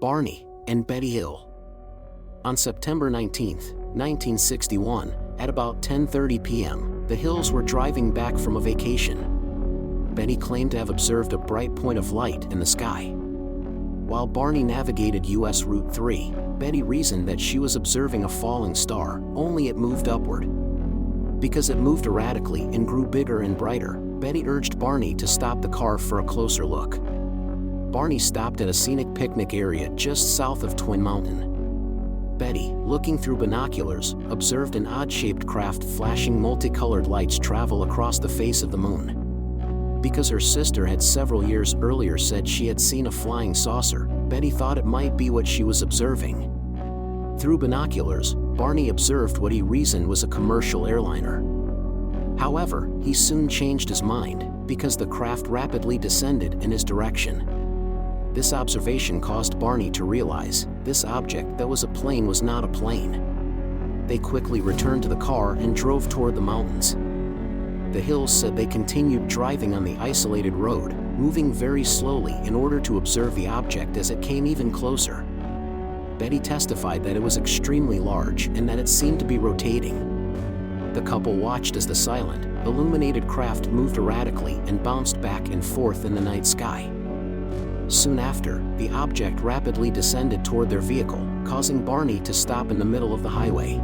Barney and Betty Hill. On September 19, 1961, at about 10:30 p.m., the Hills were driving back from a vacation. Betty claimed to have observed a bright point of light in the sky. While Barney navigated US Route 3, Betty reasoned that she was observing a falling star, only it moved upward. Because it moved erratically and grew bigger and brighter, Betty urged Barney to stop the car for a closer look. Barney stopped at a scenic picnic area just south of Twin Mountain. Betty, looking through binoculars, observed an odd-shaped craft flashing multicolored lights travel across the face of the moon. Because her sister had several years earlier said she had seen a flying saucer, Betty thought it might be what she was observing. Through binoculars, Barney observed what he reasoned was a commercial airliner. However, he soon changed his mind, because the craft rapidly descended in his direction. This observation caused Barney to realize this object that was a plane was not a plane. They quickly returned to the car and drove toward the mountains. The Hills said they continued driving on the isolated road, moving very slowly in order to observe the object as it came even closer. Betty testified that it was extremely large and that it seemed to be rotating. The couple watched as the silent, illuminated craft moved erratically and bounced back and forth in the night sky. Soon after, the object rapidly descended toward their vehicle, causing Barney to stop in the middle of the highway.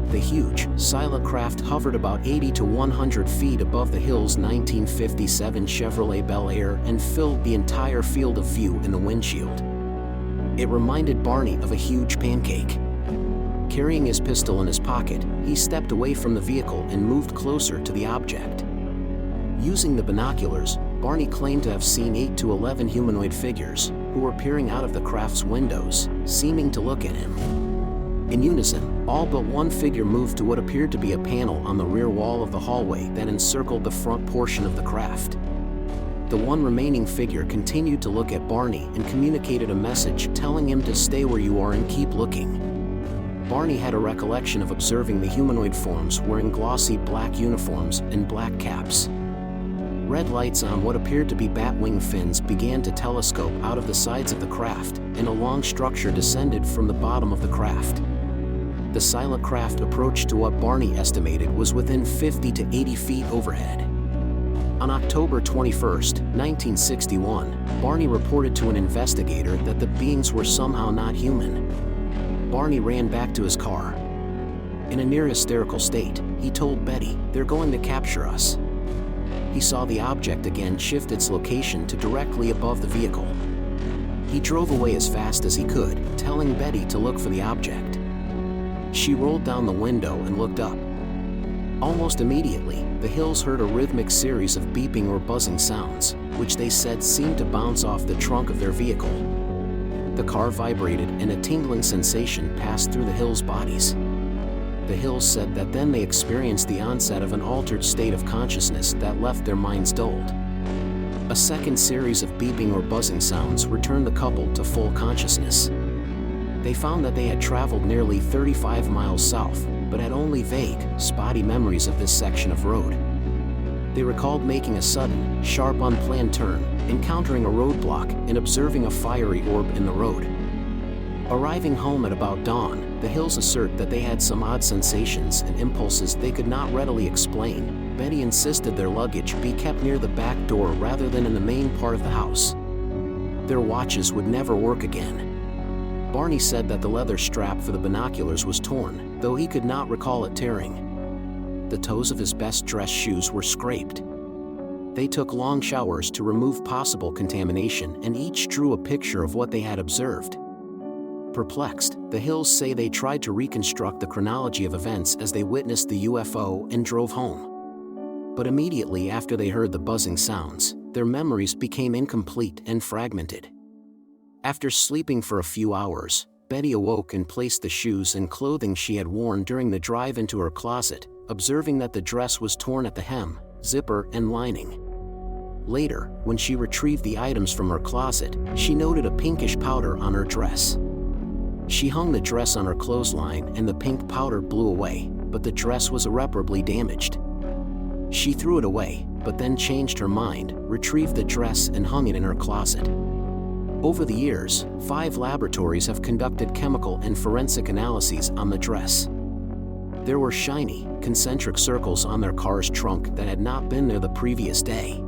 The huge, silent craft hovered about 80 to 100 feet above the Hills' 1957 Chevrolet Bel Air and filled the entire field of view in the windshield. It reminded Barney of a huge pancake. Carrying his pistol in his pocket, he stepped away from the vehicle and moved closer to the object. Using the binoculars, Barney claimed to have seen 8 to 11 humanoid figures, who were peering out of the craft's windows, seeming to look at him. In unison, all but one figure moved to what appeared to be a panel on the rear wall of the hallway that encircled the front portion of the craft. The one remaining figure continued to look at Barney and communicated a message telling him to stay where you are and keep looking. Barney had a recollection of observing the humanoid forms wearing glossy black uniforms and black caps. Red lights on what appeared to be bat wing fins began to telescope out of the sides of the craft, and a long structure descended from the bottom of the craft. The silent craft approached to what Barney estimated was within 50 to 80 feet overhead. On October 21, 1961, Barney reported to an investigator that the beings were somehow not human. Barney ran back to his car. In a near hysterical state, he told Betty, "They're going to capture us." He saw the object again shift its location to directly above the vehicle. He drove away as fast as he could, telling Betty to look for the object. She rolled down the window and looked up. Almost immediately, the Hills heard a rhythmic series of beeping or buzzing sounds, which they said seemed to bounce off the trunk of their vehicle. The car vibrated and a tingling sensation passed through the Hills' bodies. The Hills said that then they experienced the onset of an altered state of consciousness that left their minds dulled. A second series of beeping or buzzing sounds returned the couple to full consciousness. They found that they had traveled nearly 35 miles south, but had only vague, spotty memories of this section of road. They recalled making a sudden, sharp unplanned turn, encountering a roadblock, and observing a fiery orb in the road. Arriving home at about dawn, the Hills assert that they had some odd sensations and impulses they could not readily explain. Betty insisted their luggage be kept near the back door rather than in the main part of the house. Their watches would never work again. Barney said that the leather strap for the binoculars was torn, though he could not recall it tearing. The toes of his best dressed shoes were scraped. They took long showers to remove possible contamination, and each drew a picture of what they had observed. Perplexed, the Hills say they tried to reconstruct the chronology of events as they witnessed the UFO and drove home. But immediately after they heard the buzzing sounds, their memories became incomplete and fragmented. After sleeping for a few hours, Betty awoke and placed the shoes and clothing she had worn during the drive into her closet, observing that the dress was torn at the hem, zipper, and lining. Later, when she retrieved the items from her closet, she noted a pinkish powder on her dress. She hung the dress on her clothesline and the pink powder blew away, but the dress was irreparably damaged. She threw it away, but then changed her mind, retrieved the dress and hung it in her closet. Over the years, 5 laboratories have conducted chemical and forensic analyses on the dress. There were shiny, concentric circles on their car's trunk that had not been there the previous day.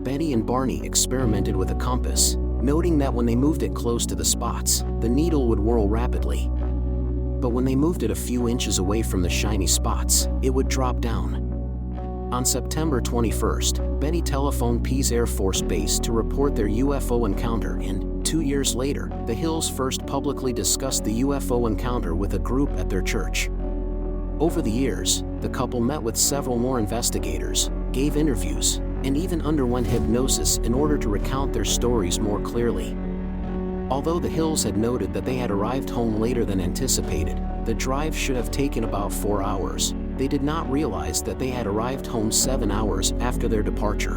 Betty and Barney experimented with a compass, noting that when they moved it close to the spots, the needle would whirl rapidly. But when they moved it a few inches away from the shiny spots, it would drop down. On September 21st, Betty telephoned Pease Air Force Base to report their UFO encounter, and 2 years later, the Hills first publicly discussed the UFO encounter with a group at their church. Over the years, the couple met with several more investigators, gave interviews, and even underwent hypnosis in order to recount their stories more clearly. Although the Hills had noted that they had arrived home later than anticipated, the drive should have taken about 4 hours. They did not realize that they had arrived home 7 hours after their departure.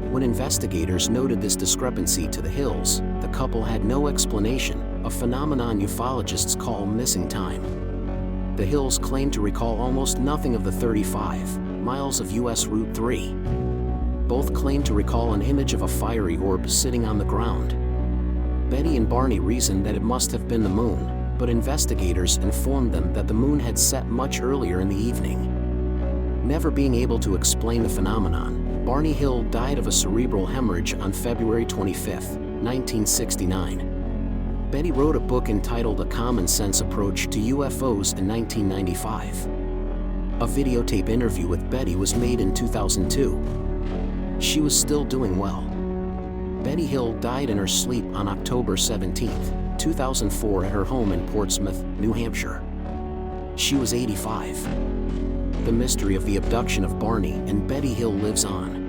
When investigators noted this discrepancy to the Hills, the couple had no explanation, a phenomenon ufologists call missing time. The Hills claimed to recall almost nothing of the 35 miles of US Route 3. Both claimed to recall an image of a fiery orb sitting on the ground. Betty and Barney reasoned that it must have been the moon, but investigators informed them that the moon had set much earlier in the evening. Never being able to explain the phenomenon, Barney Hill died of a cerebral hemorrhage on February 25, 1969. Betty wrote a book entitled A Common Sense Approach to UFOs in 1995. A videotape interview with Betty was made in 2002. She was still doing well. Betty Hill died in her sleep on October 17, 2004 at her home in Portsmouth, New Hampshire. She was 85. The mystery of the abduction of Barney and Betty Hill lives on.